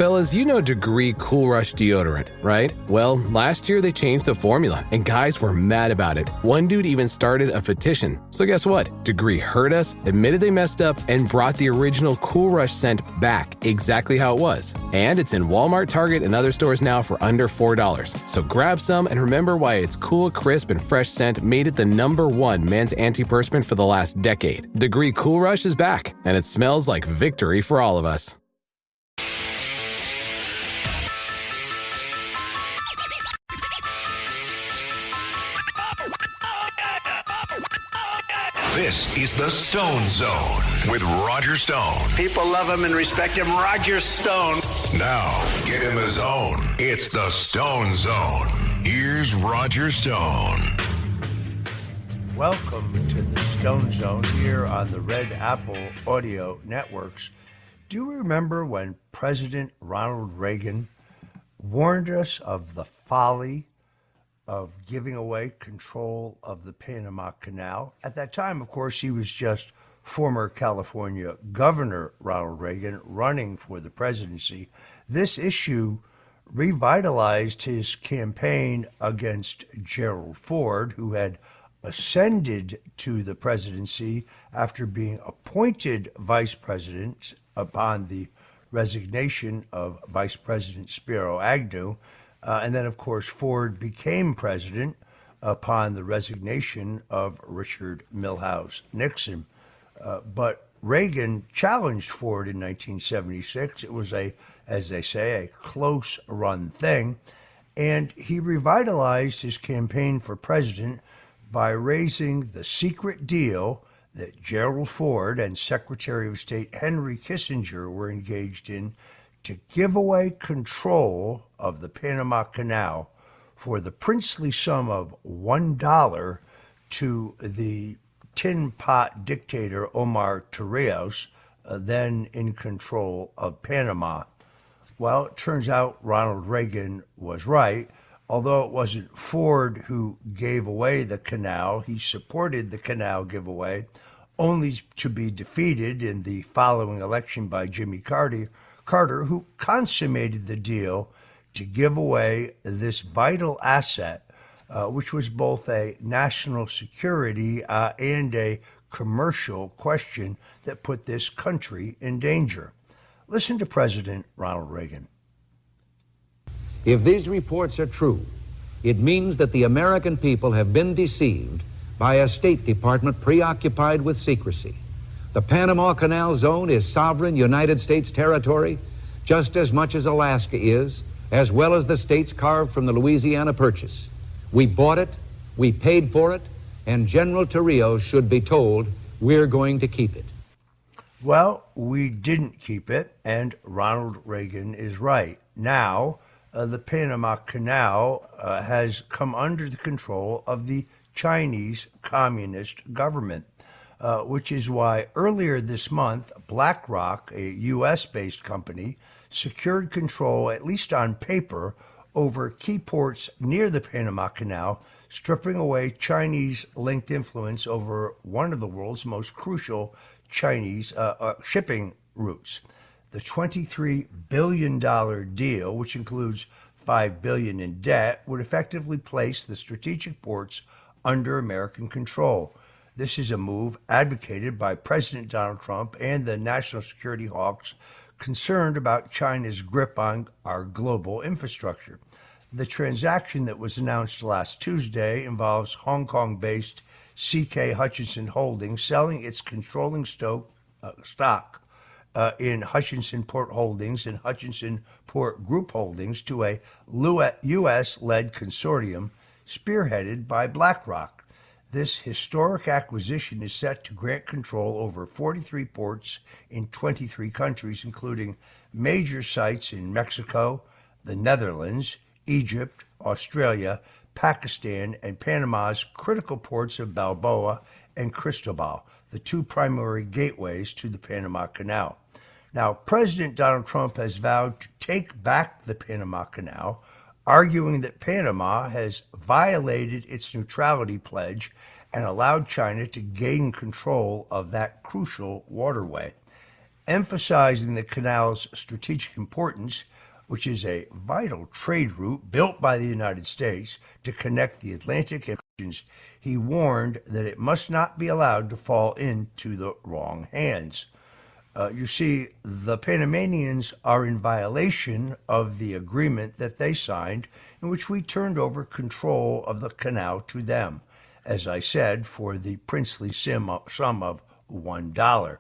Fellas, you know Degree Cool Rush deodorant, right? Well, last year they changed the formula, and guys were mad about it. One dude even started a petition. So guess what? Degree heard us, admitted they messed up, and brought the original Cool Rush scent back exactly how it was. And it's in Walmart, Target, and other stores now for under $4. So grab some and remember why its cool, crisp, and fresh scent made it the #1 men's antiperspirant for the last decade. Degree Cool Rush is back, and it smells like victory for all of us. This is the Stone Zone with Roger Stone. People love him and respect him. Roger Stone. Now, get in the zone. It's the Stone Zone. Here's Roger Stone. Welcome to the Stone Zone here on the Red Apple Audio Networks. Do you remember when President Ronald Reagan warned us of the folly of giving away control of the Panama Canal? At that time, of course, he was just former California Governor Ronald Reagan running for the presidency. This issue revitalized his campaign against Gerald Ford, who had ascended to the presidency after being appointed vice president upon the resignation of Vice President Spiro Agnew. And then, of course, Ford became president upon the resignation of Richard Milhous Nixon. But Reagan challenged Ford in 1976. It was as they say, a close-run thing. And he revitalized his campaign for president by raising the secret deal that Gerald Ford and Secretary of State Henry Kissinger were engaged in to give away control of the Panama Canal for the princely sum of $1 to the tin pot dictator Omar Torrijos, then in control of Panama. Well, it turns out Ronald Reagan was right. Although it wasn't Ford who gave away the canal, he supported the canal giveaway, only to be defeated in the following election by Jimmy Carter, who consummated the deal to give away this vital asset, which was both a national security and a commercial question that put this country in danger. Listen to President Ronald Reagan. If these reports are true, it means that the American people have been deceived by a State Department preoccupied with secrecy. The Panama Canal Zone is sovereign United States territory just as much as Alaska is, as well as the states carved from the Louisiana Purchase. We bought it, we paid for it, and General Torrijos should be told we're going to keep it. Well, we didn't keep it, and Ronald Reagan is right. Now, the Panama Canal has come under the control of the Chinese Communist government, which is why earlier this month, BlackRock, a U.S.-based company, secured control, at least on paper, over key ports near the Panama Canal, stripping away Chinese-linked influence over one of the world's most crucial Chinese shipping routes. The $23 billion deal, which includes $5 billion in debt, would effectively place the strategic ports under American control. This is a move advocated by President Donald Trump and the national security hawks concerned about China's grip on our global infrastructure. The transaction that was announced last Tuesday involves Hong Kong-based CK Hutchison Holdings selling its controlling stock in Hutchison Port Holdings and Hutchison Port Group Holdings to a U.S.-led consortium spearheaded by BlackRock. This historic acquisition is set to grant control over 43 ports in 23 countries, including major sites in Mexico, the Netherlands, Egypt, Australia, Pakistan, and Panama's critical ports of Balboa and Cristobal, the two primary gateways to the Panama Canal. Now, President Donald Trump has vowed to take back the Panama Canal, arguing that Panama has violated its neutrality pledge and allowed China to gain control of that crucial waterway. emphasizing the canal's strategic importance, which is a vital trade route built by the United States to connect the Atlantic and oceans. He warned that it must not be allowed to fall into the wrong hands. You see, the Panamanians are in violation of the agreement that they signed, in which we turned over control of the canal to them, as I said, for the princely sum of $1.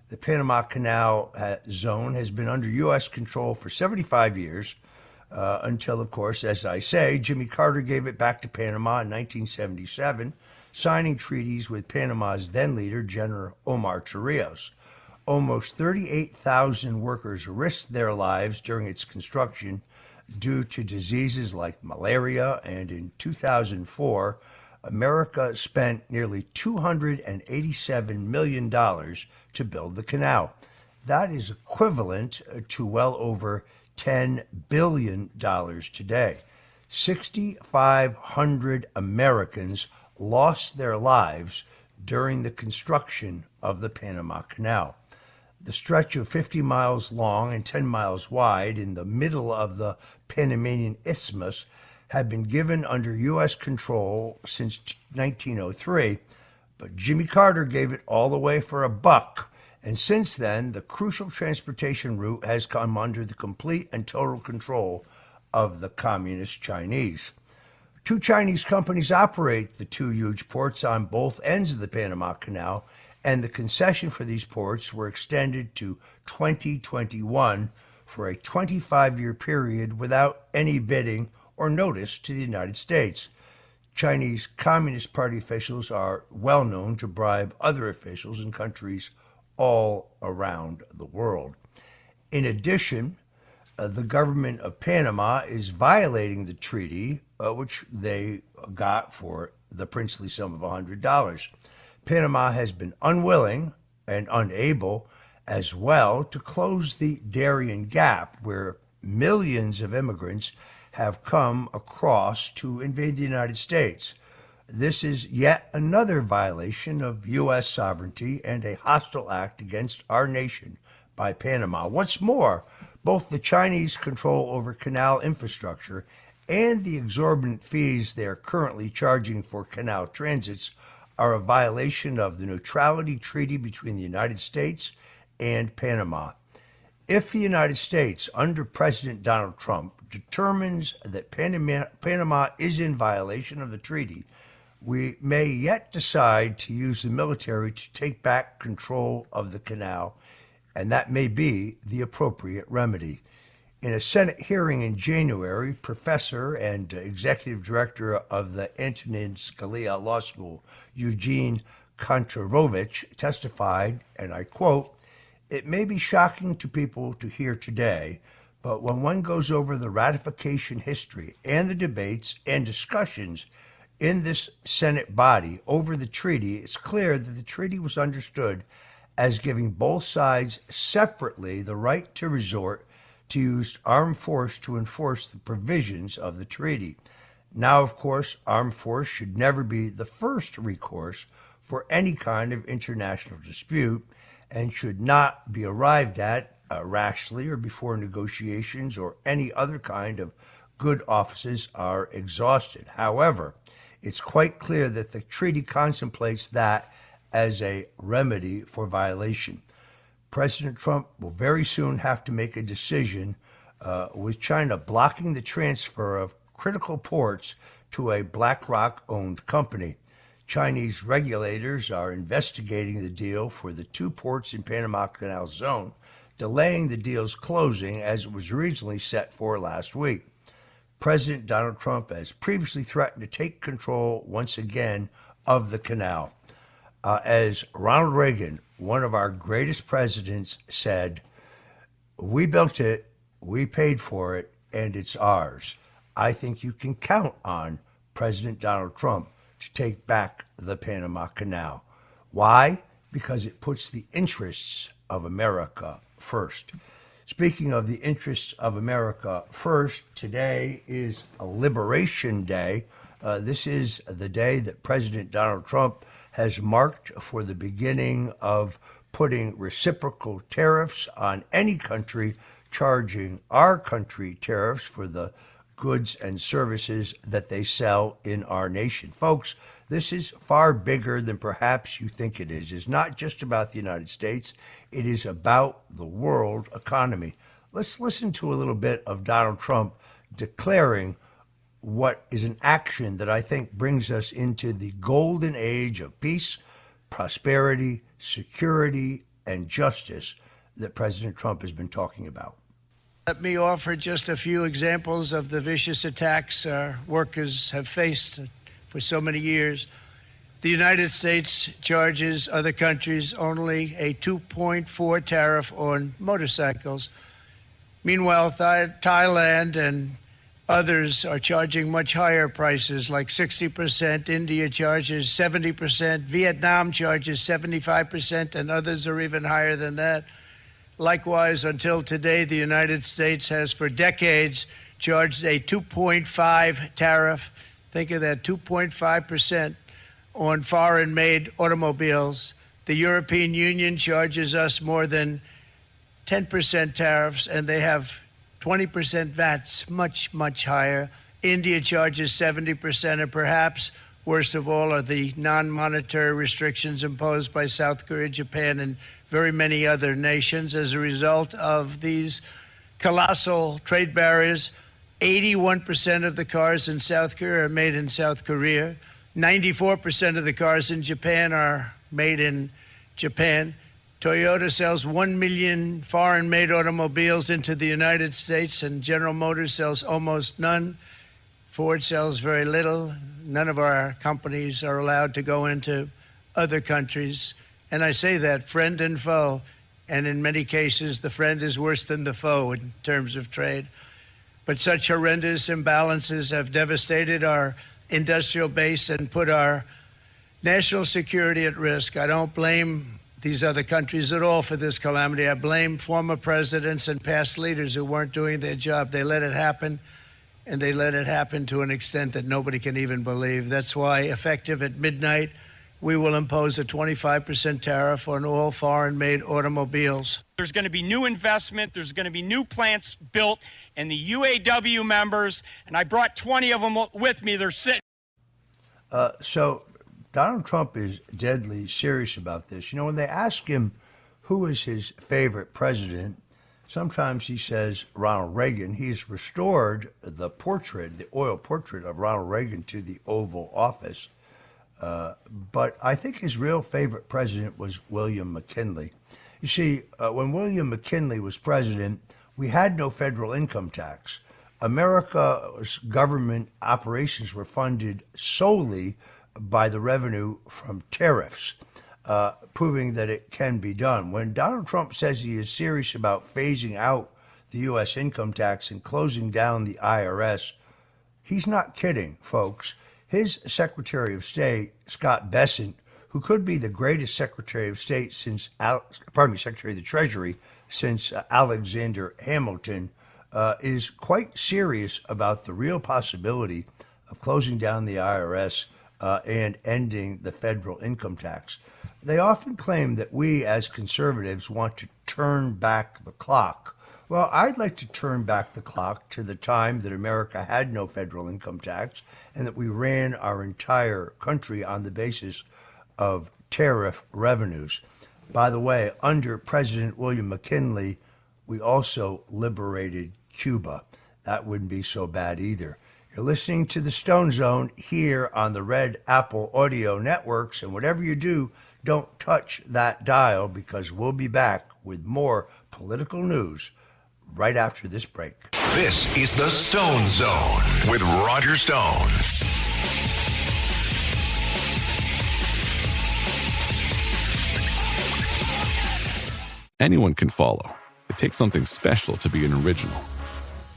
The Panama Canal zone has been under U.S. control for 75 years, until, of course, as I say, Jimmy Carter gave it back to Panama in 1977, signing treaties with Panama's then-leader, General Omar Torrijos. Almost 38,000 workers risked their lives during its construction due to diseases like malaria, and in 2004, America spent nearly $287 million to build the canal. That is equivalent to well over $10 billion today. 6,500 Americans lost their lives during the construction of the Panama Canal. The stretch of 50 miles long and 10 miles wide in the middle of the Panamanian Isthmus had been given under U.S. control since 1903, but Jimmy Carter gave it all away for a buck, and since then, the crucial transportation route has come under the complete and total control of the Communist Chinese. Two Chinese companies operate the two huge ports on both ends of the Panama Canal, and the concession for these ports were extended to 2021 for a 25-year period without any bidding or notice to the United States. Chinese Communist Party officials are well known to bribe other officials in countries all around the world. In addition, the government of Panama is violating the treaty, which they got for the princely sum of $100. Panama has been unwilling and unable as well to close the Darien Gap, where millions of immigrants have come across to invade the United States. This is yet another violation of U.S. sovereignty and a hostile act against our nation by Panama. What's more, both the Chinese control over canal infrastructure and the exorbitant fees they are currently charging for canal transits are a violation of the neutrality treaty between the United States and Panama. If the United States, under President Donald Trump, determines that Panama is in violation of the treaty, we may yet decide to use the military to take back control of the canal, and that may be the appropriate remedy. In a Senate hearing in January, professor and executive director of the Antonin Scalia Law School, Eugene Kontorovich, testified, and I quote, "It may be shocking to people to hear today, but when one goes over the ratification history and the debates and discussions in this Senate body over the treaty, it's clear that the treaty was understood as giving both sides separately the right to resort to use armed force to enforce the provisions of the treaty. Now, of course, armed force should never be the first recourse for any kind of international dispute and should not be arrived at rashly or before negotiations or any other kind of good offices are exhausted. However, it's quite clear that the treaty contemplates that as a remedy for violation. President Trump will very soon have to make a decision with China blocking the transfer of critical ports to a BlackRock-owned company. Chinese regulators are investigating the deal for the two ports in Panama Canal Zone, delaying the deal's closing as it was originally set for last week. President Donald Trump has previously threatened to take control once again of the canal. As Ronald Reagan, one of our greatest presidents, said, "We built it, we paid for it, and it's ours." I think you can count on President Donald Trump to take back the Panama Canal. Why? Because it puts the interests of America first. Speaking of the interests of America first, today is a Liberation Day. This is the day that President Donald Trump has marked for the beginning of putting reciprocal tariffs on any country, charging our country tariffs for the goods and services that they sell in our nation. Folks, this is far bigger than perhaps you think it is. It's not just about the United States. It is about the world economy. Let's listen to a little bit of Donald Trump declaring what is an action that I think brings us into the golden age of peace, prosperity, security, and justice that President Trump has been talking about. Let me offer just a few examples of the vicious attacks our workers have faced for so many years. The United States charges other countries only a 2.4 tariff on motorcycles. Meanwhile, Thailand and others are charging much higher prices, like 60%. India charges 70%. Vietnam charges 75%, and others are even higher than that. Likewise, until today, the United States has for decades charged a 2.5 tariff. Think of that, 2.5% on foreign-made automobiles. The European Union charges us more than 10% tariffs, and they have 20% VATs, much, much higher. India charges 70%, and perhaps worst of all are the non-monetary restrictions imposed by South Korea, Japan, and very many other nations. As a result of these colossal trade barriers, 81% of the cars in South Korea are made in South Korea. 94% of the cars in Japan are made in Japan. Toyota sells 1 million foreign-made automobiles into the United States, and General Motors sells almost none. Ford sells very little. None of our companies are allowed to go into other countries. And I say that, friend and foe, and in many cases, the friend is worse than the foe in terms of trade. But such horrendous imbalances have devastated our industrial base and put our national security at risk. I don't blame these other countries at all for this calamity. I blame former presidents and past leaders who weren't doing their job. They let it happen, and they let it happen to an extent that nobody can even believe. That's why, effective at midnight, we will impose a 25% tariff on all foreign-made automobiles. There's going to be new investment. There's going to be new plants built. And the UAW members, and I brought 20 of them with me, they're sitting. So Donald Trump is deadly serious about this. You know, when they ask him who is his favorite president, sometimes he says Ronald Reagan. He's restored the portrait, the oil portrait of Ronald Reagan to the Oval Office. But I think his real favorite president was William McKinley. You see, when William McKinley was president, we had no federal income tax. America's government operations were funded solely by the revenue from tariffs, proving that it can be done. When Donald Trump says he is serious about phasing out the U.S. income tax and closing down the IRS, he's not kidding, folks. His Secretary of State, Scott Bessent, who could be the greatest Secretary of State since, Secretary of the Treasury since Alexander Hamilton, is quite serious about the real possibility of closing down the IRS and ending the federal income tax. They often claim that we as conservatives want to turn back the clock. Well, I'd like to turn back the clock to the time that America had no federal income tax and that we ran our entire country on the basis of tariff revenues. By the way, under President William McKinley, we also liberated Cuba. That wouldn't be so bad either. You're listening to the Stone Zone here on the Red Apple Audio Networks, and whatever you do, don't touch that dial because we'll be back with more political news right after this break. This is the Stone Zone with Roger Stone. Anyone can follow. It takes something special to be an original,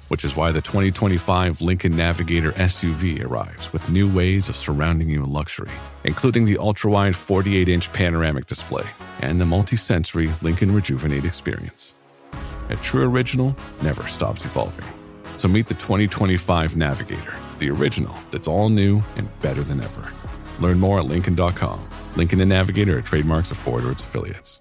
which is why the 2025 Lincoln Navigator SUV arrives with new ways of surrounding you in luxury, including the ultra-wide 48-inch panoramic display and the multi-sensory Lincoln Rejuvenate experience. A true original never stops evolving. So meet the 2025 Navigator, the original that's all new and better than ever. Learn more at Lincoln.com. Lincoln and Navigator are trademarks of Ford or its affiliates.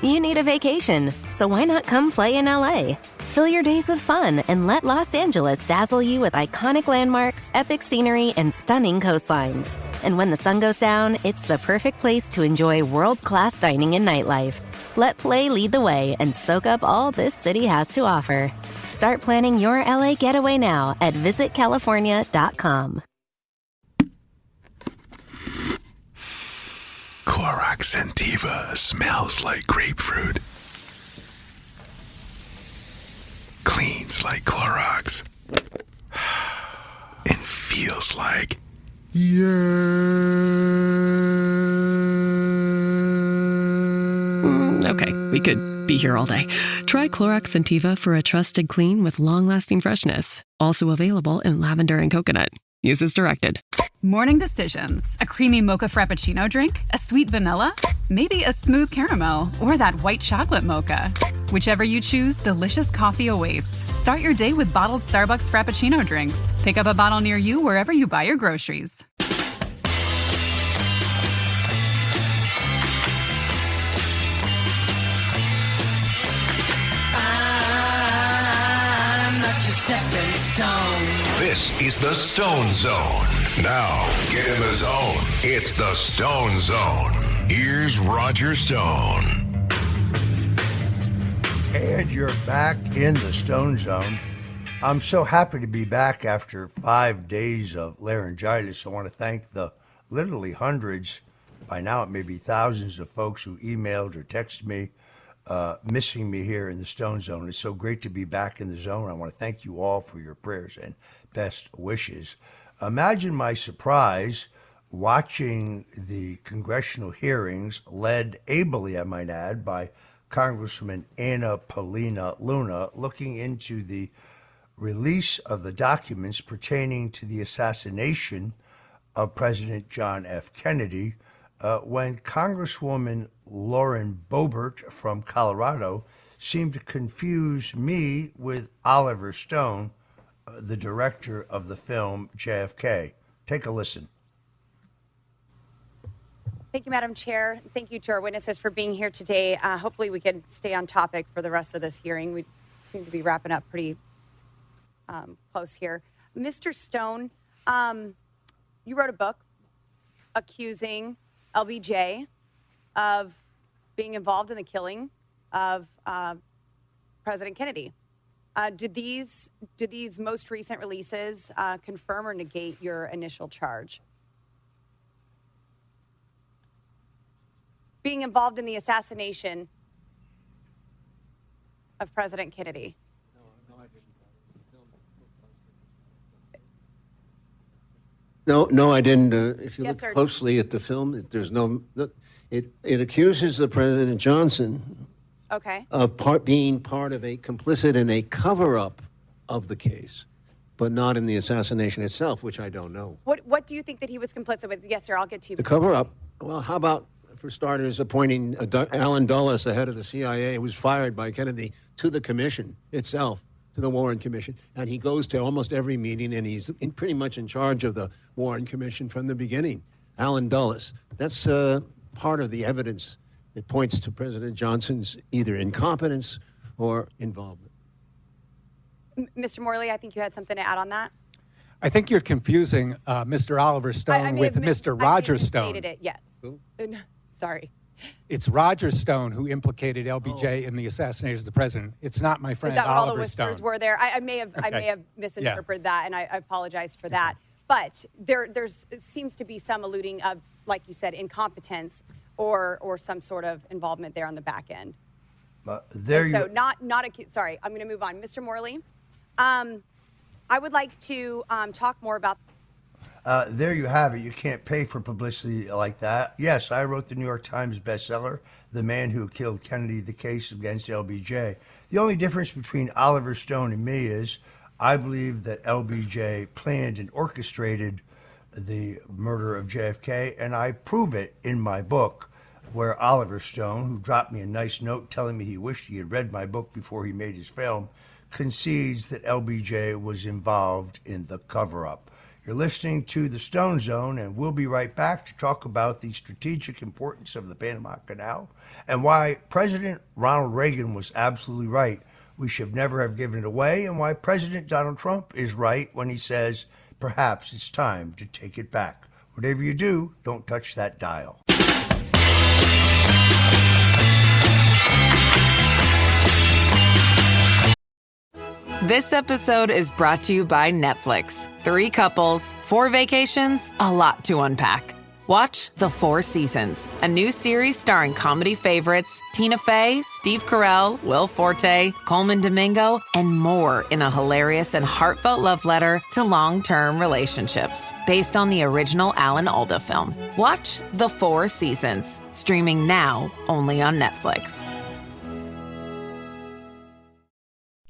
You need a vacation, so why not come play in LA? Fill your days with fun and let Los Angeles dazzle you with iconic landmarks, epic scenery, and stunning coastlines. And when the sun goes down, it's the perfect place to enjoy world-class dining and nightlife. Let play lead the way and soak up all this city has to offer. Start planning your LA getaway now at visitcalifornia.com. Clorox Scentiva smells like grapefruit. Cleans like Clorox. And feels like... Okay, we could be here all day. Try Clorox Scentiva for a trusted clean with long-lasting freshness. Also available in lavender and coconut. Use as directed. Morning decisions. A creamy mocha frappuccino drink? A sweet vanilla? Maybe a smooth caramel? Or that white chocolate mocha? Whichever you choose, delicious coffee awaits. Start your day with bottled Starbucks Frappuccino drinks. Pick up a bottle near you wherever you buy your groceries. I'm not your stepping stone. This is the Stone Zone. Now, get in the zone. It's the Stone Zone. Here's Roger Stone. And you're back in the Stone Zone. I'm so happy to be back after 5 days of laryngitis. I want to thank the literally hundreds, by now it may be thousands of folks who emailed or texted me, missing me here in the Stone Zone. It's so great to be back in the zone. I want to thank you all for your prayers and best wishes. Imagine my surprise watching the congressional hearings, led ably, I might add, by Congresswoman Anna Paulina Luna, looking into the release of the documents pertaining to the assassination of President John F. Kennedy, when Congresswoman Lauren Boebert from Colorado seemed to confuse me with Oliver Stone, the director of the film JFK. Take a listen. Thank you, Madam Chair. Thank you to our witnesses for being here today. Hopefully we can stay on topic for the rest of this hearing. We seem to be wrapping up pretty close here. Mr. Stone, you wrote a book accusing LBJ of being involved in the killing of President Kennedy. Do these most recent releases confirm or negate your initial charge? Being involved in the assassination of President Kennedy. No, I didn't. If you Yes, look sir. closely at the film, there's no. It accuses the President Johnson Okay. of being part of a complicit in a cover-up of the case, but not in the assassination itself, which I don't know. What do you think that he was complicit with? Yes, sir. I'll get to you. The cover-up. Well, how about, for starters, appointing Alan Dulles, the head of the CIA, who was fired by Kennedy, to the commission itself, to the Warren Commission, and he goes to almost every meeting, and he's pretty much in charge of the Warren Commission from the beginning. Alan Dulles. That's part of the evidence that points to President Johnson's either incompetence or involvement. Mr. Morley, I think you had something to add on that. I think you're confusing Mr. Oliver Stone with Mr. Roger Stone. It yet. Sorry. It's Roger Stone who implicated LBJ in the assassination of the president. It's not my friend Is that what all the Oliver whispers Stone. were there? I may have misinterpreted that, and I apologize for that. But there seems to be some alluding of, like you said, incompetence or some sort of involvement there on the back end. Sorry, I'm going to move on. Mr. Morley, I would like to talk more about. There you have it. You can't pay for publicity like that. Yes, I wrote the New York Times bestseller, The Man Who Killed Kennedy, the case against LBJ. The only difference between Oliver Stone and me is I believe that LBJ planned and orchestrated the murder of JFK, and I prove it in my book, where Oliver Stone, who dropped me a nice note telling me he wished he had read my book before he made his film, concedes that LBJ was involved in the cover-up. You're listening to the Stone Zone, and we'll be right back to talk about the strategic importance of the Panama Canal and why President Ronald Reagan was absolutely right. We should never have given it away, and why President Donald Trump is right when he says perhaps it's time to take it back. Whatever you do, don't touch that dial. This episode is brought to you by Netflix. 3 couples, 4 vacations, a lot to unpack. Watch The 4 Seasons, a new series starring comedy favorites Tina Fey, Steve Carell, Will Forte, Coleman Domingo, and more in a hilarious and heartfelt love letter to long-term relationships. Based on the original Alan Alda film. Watch The 4 Seasons, streaming now only on Netflix.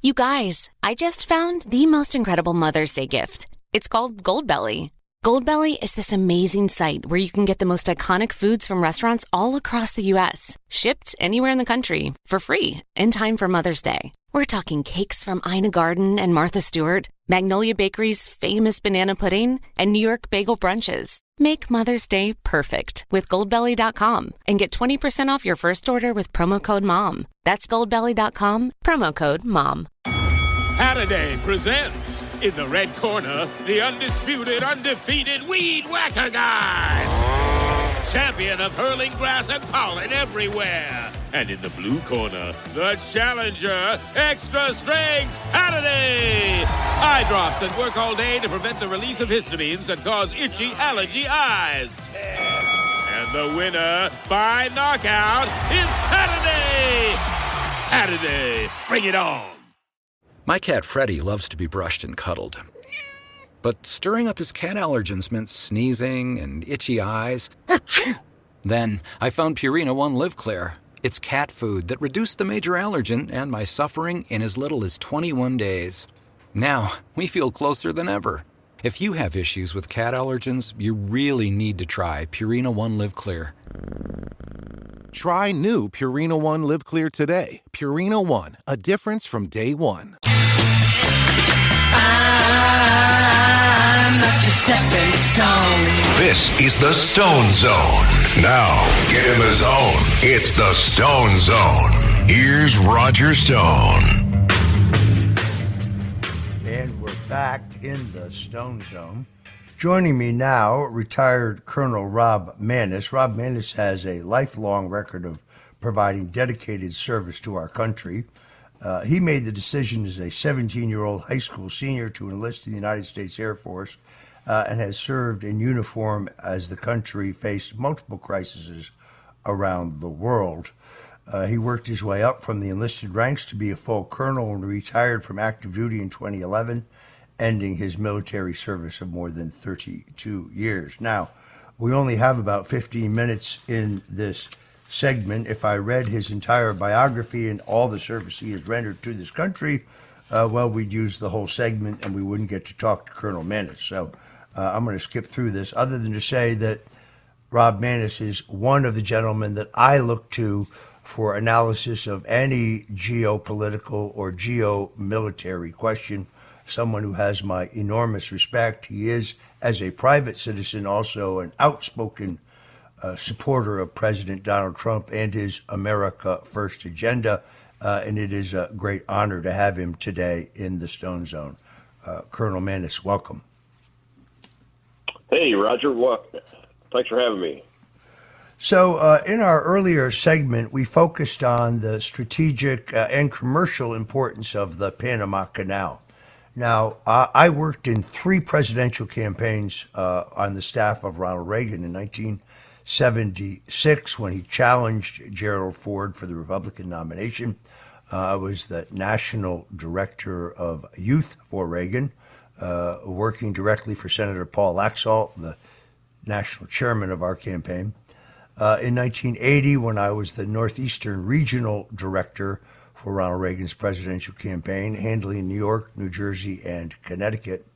You guys, I just found the most incredible Mother's Day gift. It's called Goldbelly. Goldbelly is this amazing site where you can get the most iconic foods from restaurants all across the U.S., shipped anywhere in the country for free in time for Mother's Day. We're talking cakes from Ina Garten and Martha Stewart, Magnolia Bakery's famous banana pudding, and New York bagel brunches. Make Mother's Day perfect with Goldbelly.com and get 20% off your first order with promo code MOM. That's Goldbelly.com, promo code MOM. Halliday presents, in the red corner, the undisputed, undefeated Weed Whacker Guy. Champion of hurling grass and pollen everywhere. And in the blue corner, the challenger, extra strength Halliday. Eye drops that work all day to prevent the release of histamines that cause itchy allergy eyes. And the winner by knockout is Halliday. Halliday, bring it on. My cat Freddie loves to be brushed and cuddled. But stirring up his cat allergens meant sneezing and itchy eyes. Then I found Purina One Live Clear. It's cat food that reduced the major allergen and my suffering in as little as 21 days. Now, we feel closer than ever. If you have issues with cat allergens, you really need to try Purina One Live Clear. Try new Purina One Live Clear today. Purina One, a difference from day one. I'm not your stepping stone. This is the Stone Zone. Now, get in the zone. It's the Stone Zone. Here's Roger Stone. And we're back in the Stone Zone. Joining me now, retired Colonel Rob Maness. Rob Maness has a lifelong record of providing dedicated service to our country. He made the decision as a 17-year-old high school senior to enlist in the United States Air Force and has served in uniform as the country faced multiple crises around the world. He worked his way up from the enlisted ranks to be a full colonel and retired from active duty in 2011, ending his military service of more than 32 years. Now, we only have about 15 minutes in this segment. If I read his entire biography and all the service he has rendered to this country, we'd use the whole segment and we wouldn't get to talk to Colonel Maness. So I'm going to skip through this, other than to say that Rob Maness is one of the gentlemen that I look to for analysis of any geopolitical or geo-military question, someone who has my enormous respect. He is, as a private citizen, also an outspoken supporter of President Donald Trump and his America First agenda, and it is a great honor to have him today in the Stone Zone. Colonel Maness, welcome. Hey, Roger. Thanks for having me. So in our earlier segment, we focused on the strategic and commercial importance of the Panama Canal. Now, I worked in 3 presidential campaigns on the staff of Ronald Reagan in 1976 when he challenged Gerald Ford for the Republican nomination. I was the national director of youth for Reagan, working directly for Senator Paul Laxalt, the national chairman of our campaign. In 1980, when I was the Northeastern Regional Director for Ronald Reagan's presidential campaign, handling New York, New Jersey, and Connecticut.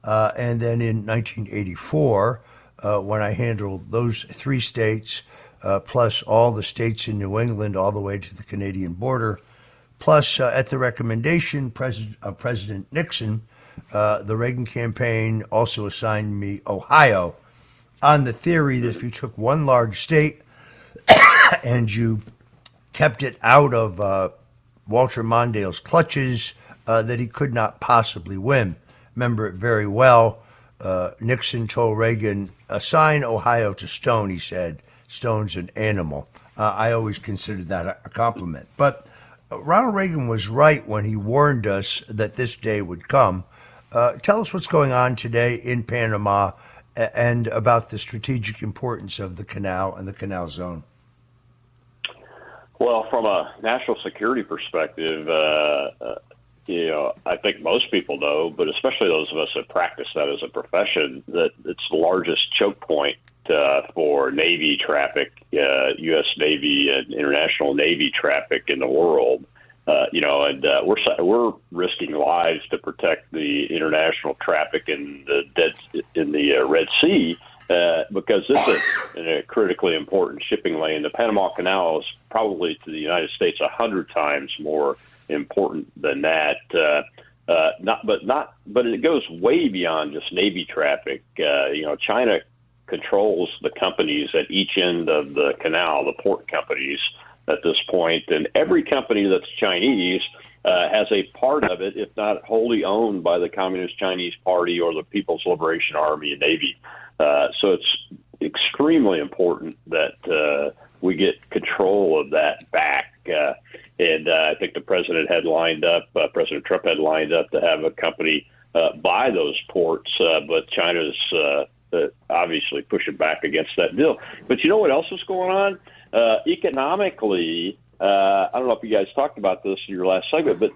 And then in 1984, when I handled those 3 states, plus all the states in New England, all the way to the Canadian border, Plus, at the recommendation of President Nixon, the Reagan campaign also assigned me Ohio on the theory that if you took one large state and you kept it out of Walter Mondale's clutches, that he could not possibly win. Remember it very well. Nixon told Reagan, assign Ohio to Stone, he said. Stone's an animal. I always considered that a compliment. But Ronald Reagan was right when he warned us that this day would come. Tell us what's going on today in Panama and about the strategic importance of the canal and the canal zone. Well, from a national security perspective, I think most people know, but especially those of us that practice that as a profession, that it's the largest choke point for Navy traffic, U.S. Navy and international Navy traffic in the world. We're risking lives to protect the international traffic in the Red Sea because this is a critically important shipping lane. The Panama Canal is probably to the United States 100 times more important than that. But it goes way beyond just Navy traffic. China controls the companies at each end of the canal, the port companies at this point, and every company that's Chinese has a part of it, if not wholly owned by the Communist Chinese Party or the People's Liberation Army and Navy. So it's extremely important that we get control of that back. And I think the president had lined up, President Trump had lined up to have a company buy those ports, but China's obviously pushing back against that deal. But you know what else is going on? Economically, I don't know if you guys talked about this in your last segment, but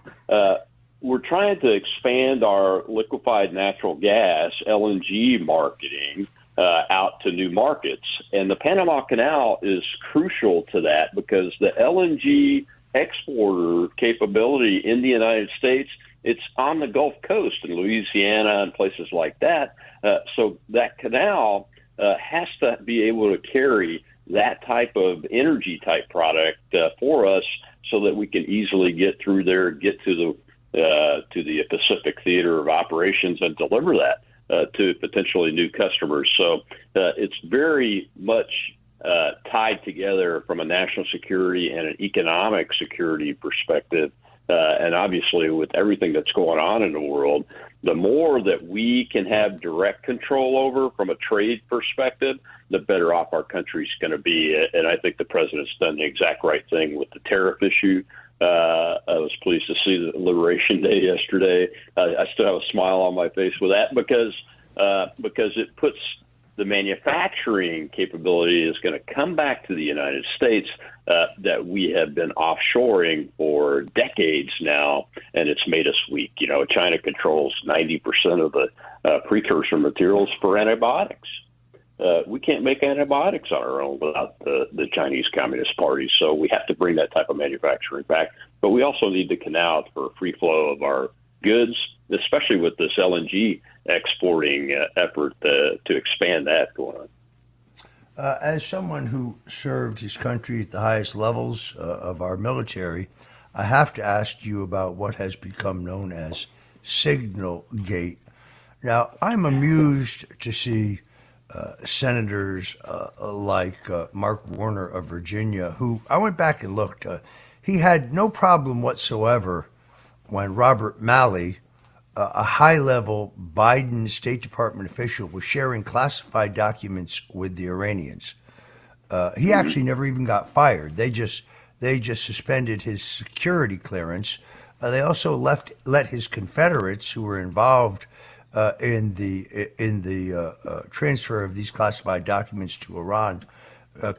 we're trying to expand our liquefied natural gas, LNG marketing, out to new markets. And the Panama Canal is crucial to that because the LNG exporter capability in the United States, it's on the Gulf Coast in Louisiana and places like that. So that canal has to be able to carry that type of energy type product for us so that we can easily get through there, get to the Pacific Theater of Operations and deliver that to potentially new customers. So it's very much tied together from a national security and an economic security perspective. And obviously, with everything that's going on in the world, the more that we can have direct control over from a trade perspective, the better off our country's going to be. And I think the president's done the exact right thing with the tariff issue. I was pleased to see the Liberation Day yesterday. I still have a smile on my face with that because it puts the manufacturing capability is going to come back to the United States that we have been offshoring for decades now, and it's made us weak. China controls 90% of the precursor materials for antibiotics. We can't make antibiotics on our own without the Chinese Communist Party, so we have to bring that type of manufacturing back. But we also need the canal for free flow of our goods, especially with this LNG exporting effort to expand that going on. As someone who served his country at the highest levels of our military, I have to ask you about what has become known as Signal Gate. Now, I'm amused to see senators like Mark Warner of Virginia, who I went back and looked. He had no problem whatsoever when Robert Malley, a high-level Biden State Department official, was sharing classified documents with the Iranians. He actually never even got fired. They just suspended his security clearance. They also let his Confederates who were involved in the transfer of these classified documents to Iran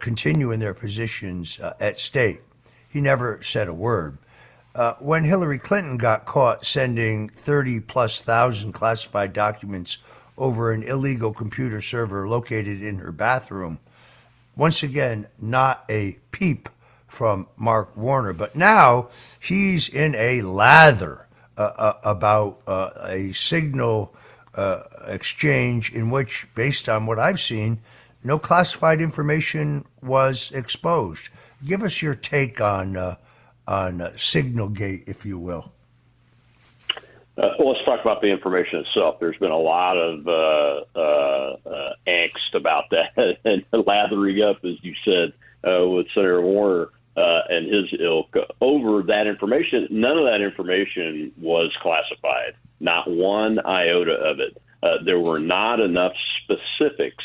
continue in their positions at state. He never said a word. When Hillary Clinton got caught sending 30,000+ classified documents over an illegal computer server located in her bathroom, once again, not a peep from Mark Warner. But now he's in a lather about a signal exchange in which, based on what I've seen, no classified information was exposed. Give us your take on Signalgate, if you will? Well, let's talk about the information itself. There's been a lot of angst about that and lathering up, as you said, with Senator Warner and his ilk over that information. None of that information was classified, not one iota of it. There were not enough specifics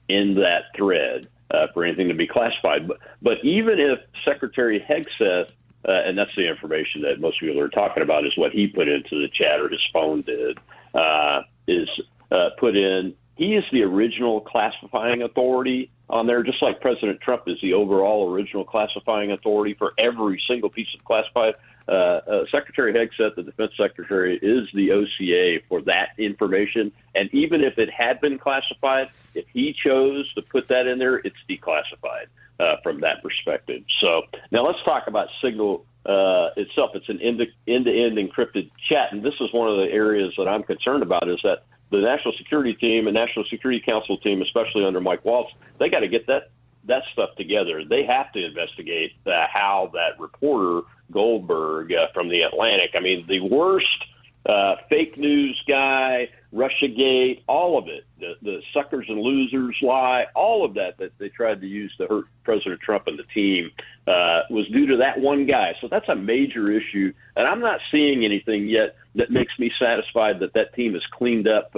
in that thread for anything to be classified. But even if Secretary Hegseth, and that's the information that most people are talking about, is what he put into the chat, or his phone did, put in. He is the original classifying authority on there, just like President Trump is the overall original classifying authority for every single piece of classified. Secretary Hegseth, the defense secretary, is the OCA for that information. And even if it had been classified, if he chose to put that in there, it's declassified from that perspective. So now let's talk about Signal itself. It's an end-to-end encrypted chat. And this is one of the areas that I'm concerned about, is that the National Security Team and National Security Council team, especially under Mike Waltz, they got to get that stuff together. They have to investigate how that reporter Goldberg from the Atlantic, I mean, the worst fake news guy, Russiagate, all of it, the suckers and losers lie, all of that they tried to use to hurt President Trump and the team was due to that one guy. So that's a major issue, and I'm not seeing anything yet that makes me satisfied that that team is cleaned up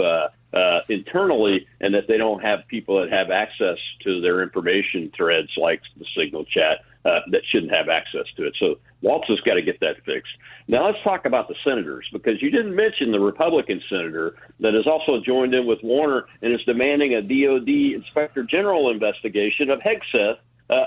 internally, and that they don't have people that have access to their information threads like the Signal chat that shouldn't have access to it. So Waltz has got to get that fixed. Now let's talk about the senators, because you didn't mention the Republican senator that has also joined in with Warner and is demanding a DOD Inspector General investigation of Hegseth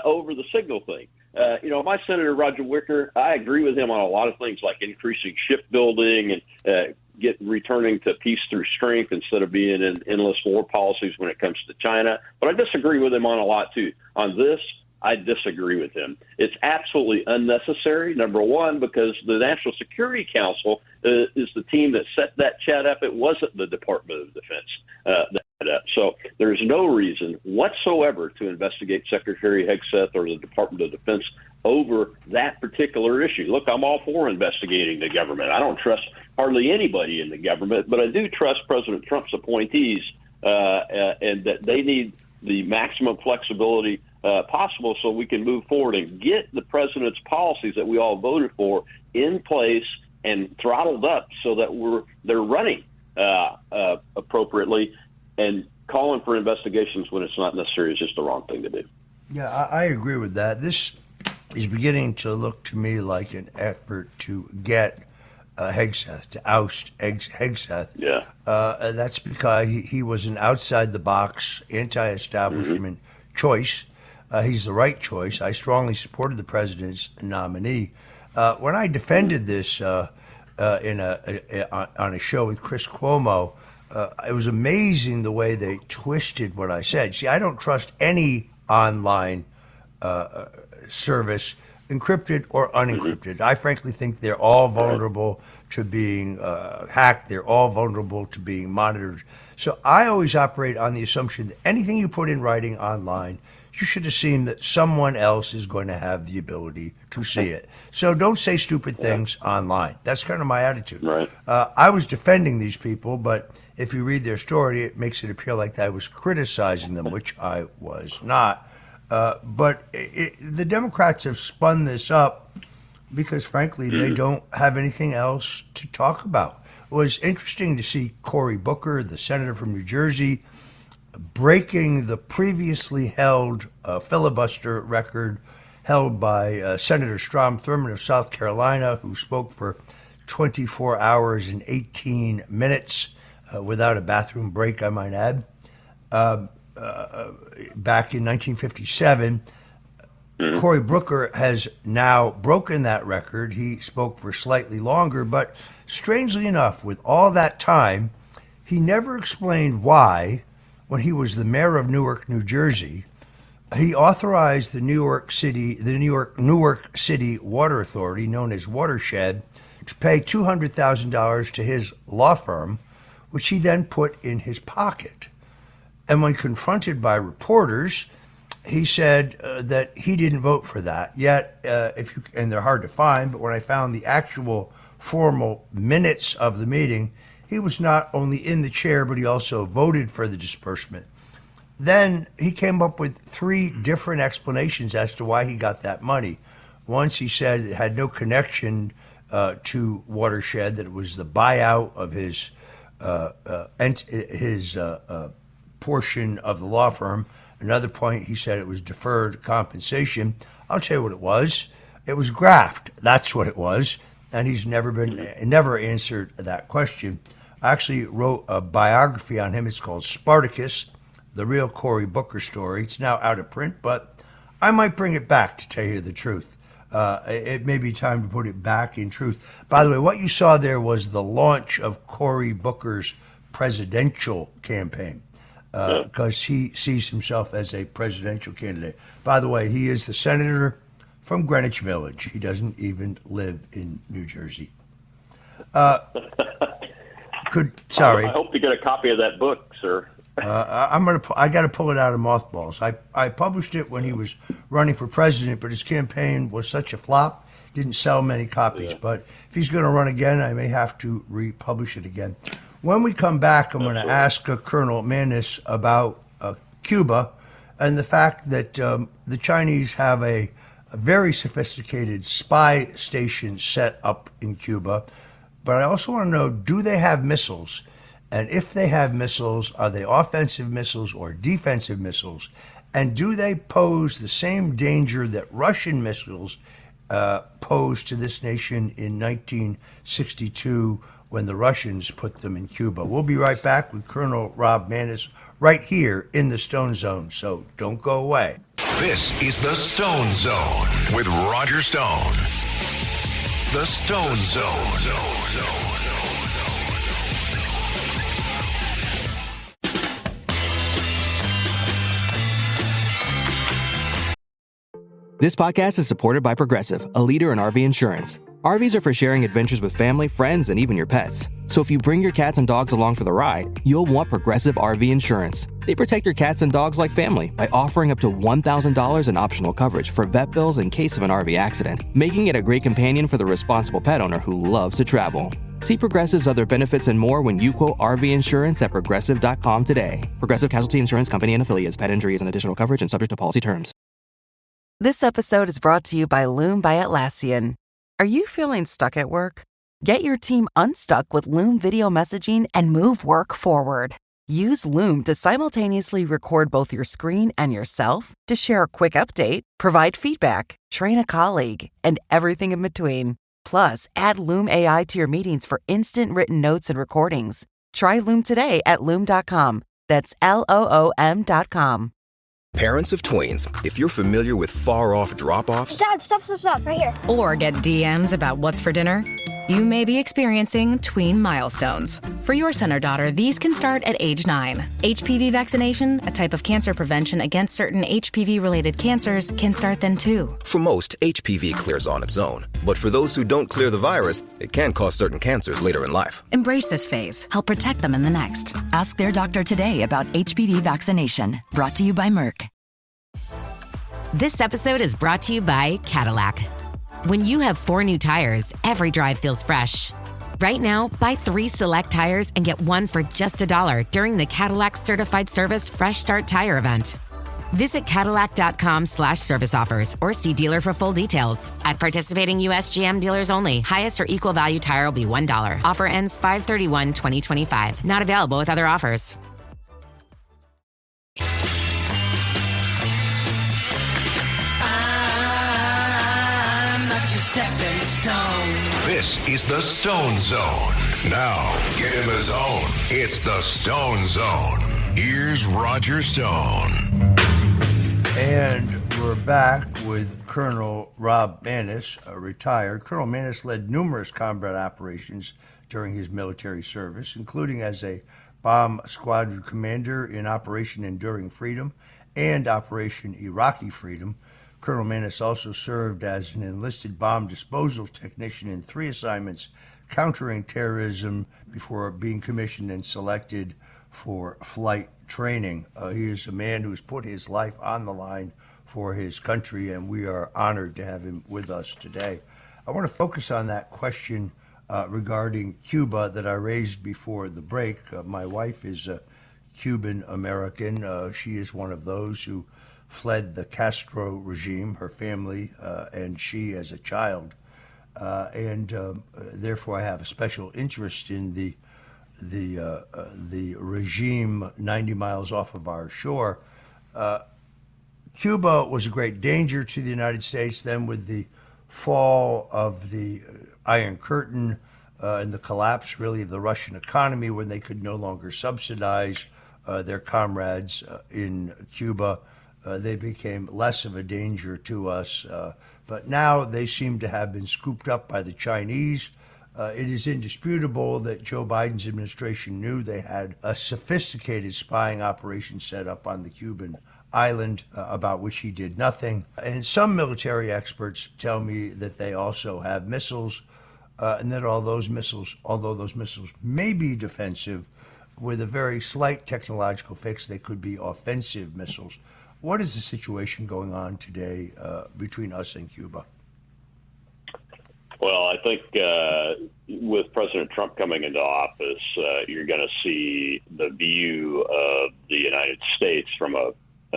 over the Signal thing. My Senator Roger Wicker, I agree with him on a lot of things like increasing shipbuilding and returning to peace through strength instead of being in endless war policies when it comes to China. But I disagree with him on a lot, too. On this, I disagree with him. It's absolutely unnecessary, number one, because the National Security Council is the team that set that chat up. It wasn't the Department of Defense that set it up. So there's no reason whatsoever to investigate Secretary Hegseth or the Department of Defense over that particular issue. Look, I'm all for investigating the government. I don't trust hardly anybody in the government, but I do trust President Trump's appointees and that they need the maximum flexibility possible so we can move forward and get the president's policies that we all voted for in place and throttled up so that they're running appropriately, and calling for investigations when it's not necessary is just the wrong thing to do. Yeah, I agree with that. This is beginning to look to me like an effort to get Hegseth, to oust Hegseth. Yeah. That's because he was an outside-the-box, anti-establishment choice. He's the right choice. I strongly supported the president's nominee. When I defended this on a show with Chris Cuomo, it was amazing the way they twisted what I said. See, I don't trust any online service, encrypted or unencrypted. I frankly think they're all vulnerable to being hacked. They're all vulnerable to being monitored. So I always operate on the assumption that anything you put in writing online, you should assume that someone else is going to have the ability to see it. So don't say stupid things online. That's kind of my attitude. Right. I was defending these people, but if you read their story, it makes it appear like I was criticizing them, which I was not. But the Democrats have spun this up because, frankly, they don't have anything else to talk about. It was interesting to see Cory Booker, the senator from New Jersey, breaking the previously held filibuster record held by Senator Strom Thurmond of South Carolina, who spoke for 24 hours and 18 minutes without a bathroom break, I might add. Back in 1957, Cory Booker has now broken that record. He spoke for slightly longer, but strangely enough, with all that time, he never explained why, when he was the mayor of Newark, New Jersey, he authorized the Newark City Water Authority, known as Watershed, to pay $200,000 to his law firm, which he then put in his pocket. And when confronted by reporters, he said that he didn't vote for that. Yet, and they're hard to find, but when I found the actual formal minutes of the meeting, he was not only in the chair, but he also voted for the disbursement. Then he came up with 3 different explanations as to why he got that money. Once he said it had no connection to Watershed, that it was the buyout of his portion of the law firm. Another point, he said it was deferred compensation. I'll tell you what it was. It was graft. That's what it was. And he's never answered that question. I actually wrote a biography on him. It's called Spartacus, the real Cory Booker story. It's now out of print, but I might bring it back, to tell you the truth. It may be time to put it back in truth. By the way, what you saw there was the launch of Cory Booker's presidential campaign, because he sees himself as a presidential candidate. By the way, he is the senator from Greenwich Village. He doesn't even live in New Jersey. Sorry. I hope to get a copy of that book, sir. I got to pull it out of mothballs. I published it when he was running for president, but his campaign was such a flop, didn't sell many copies. But if he's going to run again, I may have to republish it again. When we come back, I'm going to ask Colonel Maness about Cuba and the fact that the Chinese have a very sophisticated spy station set up in Cuba. But I also want to know, do they have missiles? And if they have missiles, are they offensive missiles or defensive missiles? And do they pose the same danger that Russian missiles posed to this nation in 1962 when the Russians put them in Cuba? We'll be right back with Colonel Rob Maness right here in the Stone Zone, so don't go away. This is the Stone Zone with Roger Stone. The Stone Zone. This podcast is supported by Progressive, a leader in RV insurance. RVs are for sharing adventures with family, friends, and even your pets. So if you bring your cats and dogs along for the ride, you'll want Progressive RV insurance. They protect your cats and dogs like family by offering up to $1,000 in optional coverage for vet bills in case of an RV accident, making it a great companion for the responsible pet owner who loves to travel. See Progressive's other benefits and more when you quote RV insurance at Progressive.com today. Progressive Casualty Insurance Company and Affiliates. Pet injury is an additional coverage and subject to policy terms. This episode is brought to you by Loom by Atlassian. Are you feeling stuck at work? Get your team unstuck with Loom video messaging and move work forward. Use Loom to simultaneously record both your screen and yourself to share a quick update, provide feedback, train a colleague, and everything in between. Plus, add Loom AI to your meetings for instant written notes and recordings. Try Loom today at Loom.com. That's LOOM.com. Parents of tweens, if you're familiar with far-off drop-offs... Dad, stop, right here. Or get DMs about what's for dinner, you may be experiencing tween milestones. For your son or daughter, these can start at age 9. HPV vaccination, a type of cancer prevention against certain HPV-related cancers, can start then too. For most, HPV clears on its own. But for those who don't clear the virus, it can cause certain cancers later in life. Embrace this phase. Help protect them in the next. Ask their doctor today about HPV vaccination. Brought to you by Merck. This episode is brought to you by Cadillac. When you have 4 new tires, every drive feels fresh. Right now, buy 3 select tires and get 1 for just $1 during the Cadillac Certified Service Fresh Start Tire event. Visit Cadillac.com/service offers or see dealer for full details. At participating U.S. GM dealers only. Highest or equal value tire will be $1. Offer ends 5/31/2025. Not available with other offers. Stepping Stone. This is the Stone Zone. Now, get in the zone. It's the Stone Zone. Here's Roger Stone. And we're back with Colonel Rob Maness, retired. Colonel Maness led numerous combat operations during his military service, including as a bomb squadron commander in Operation Enduring Freedom and Operation Iraqi Freedom. Colonel Maness also served as an enlisted bomb disposal technician in 3 assignments countering terrorism before being commissioned and selected for flight training. He is a man who's put his life on the line for his country, and we are honored to have him with us today. I want to focus on that question regarding Cuba that I raised before the break. My wife is a Cuban American. She is one of those who fled the Castro regime, her family and she as a child. Therefore I have a special interest in the regime 90 miles off of our shore. Cuba was a great danger to the United States. Then with the fall of the Iron Curtain and the collapse, really, of the Russian economy, when they could no longer subsidize their comrades in Cuba, they became less of a danger to us. But now they seem to have been scooped up by the Chinese. It is indisputable that Joe Biden's administration knew they had a sophisticated spying operation set up on the Cuban island about which he did nothing. And some military experts tell me that they also have missiles, and that although those missiles may be defensive, with a very slight technological fix, they could be offensive missiles. What is the situation going on today between us and Cuba? Well, I think with President Trump coming into office, you're going to see the view of the United States from an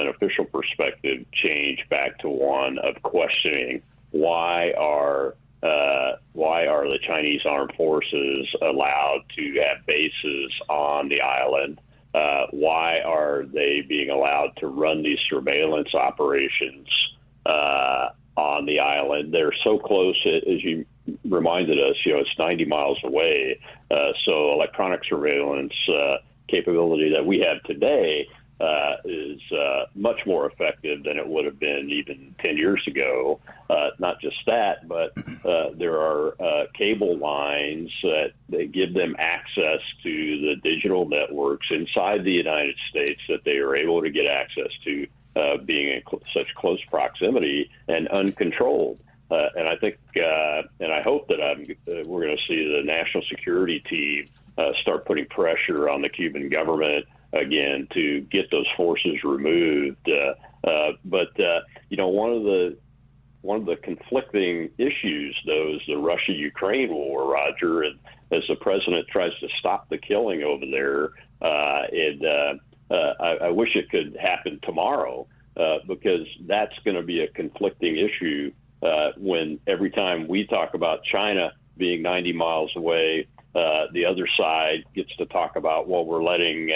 official perspective change back to one of questioning why are the Chinese armed forces allowed to have bases on the island? Why are they being allowed to run these surveillance operations on the island? They're so close, as you reminded us, it's 90 miles away. So electronic surveillance capability that we have today is much more effective than it would have been even 10 years ago. Not just that, but there are cable lines that give them access to the digital networks inside the United States that they are able to get access to, being in such close proximity and uncontrolled. And I think, and I hope that we're going to see the national security team start putting pressure on the Cuban government again to get those forces removed. But one of the conflicting issues, though, is the Russia-Ukraine war, Roger. And as the president tries to stop the killing over there, I wish it could happen tomorrow, because that's going to be a conflicting issue when every time we talk about China being 90 miles away, the other side gets to talk about, well, we're letting,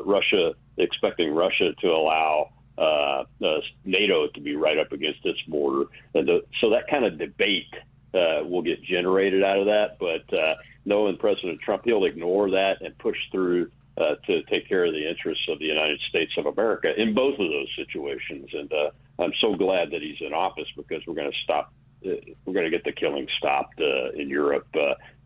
Russia, expecting Russia to allow NATO to be right up against its border. And so that kind of debate will get generated out of that. But knowing President Trump, he'll ignore that and push through to take care of the interests of the United States of America in both of those situations. And I'm so glad that he's in office, because we're going to stop. We're going to get the killing stopped in Europe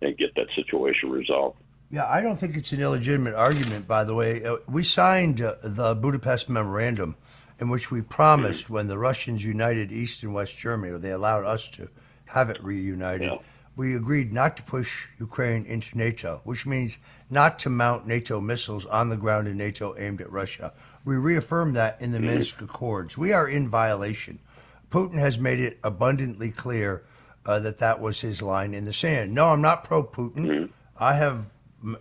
and get that situation resolved. Yeah, I don't think it's an illegitimate argument, by the way. We signed the Budapest Memorandum, in which we promised when the Russians united East and West Germany, or they allowed us to have it reunited, we agreed not to push Ukraine into NATO, which means not to mount NATO missiles on the ground in NATO aimed at Russia. We reaffirmed that in the Minsk Accords. We are in violation. Putin has made it abundantly clear that was his line in the sand. No, I'm not pro-Putin. I have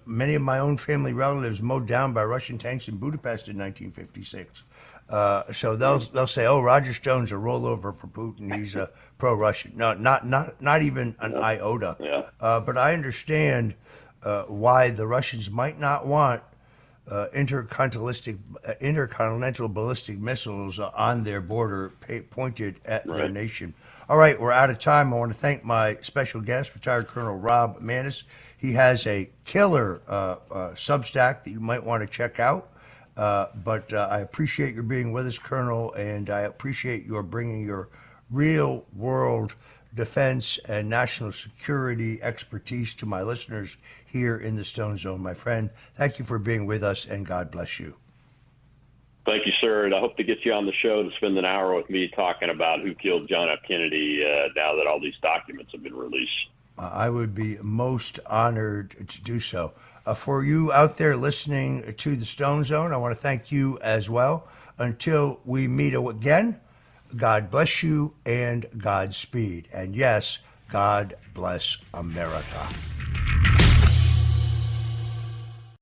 many of my own family relatives mowed down by Russian tanks in Budapest in 1956. So they'll say, "Oh, Roger Stone's a rollover for Putin. He's a pro-Russian." No, not even an iota. But I understand why the Russians might not want intercontinental ballistic missiles on their border pointed at their nation. All right, we're out of time. I want to thank my special guest, retired Colonel Rob Maness. He has a killer Substack that you might want to check out. But I appreciate your being with us, Colonel, and I appreciate your bringing your real-world defense and national security expertise to my listeners here in the Stone Zone, my friend. Thank you for being with us, and God bless you. Thank you, sir, and I hope to get you on the show to spend an hour with me talking about who killed John F. Kennedy now that all these documents have been released. I would be most honored to do so. For you out there listening to the Stone Zone, I want to thank you as well. Until we meet again, God bless you and Godspeed. And yes, God bless America.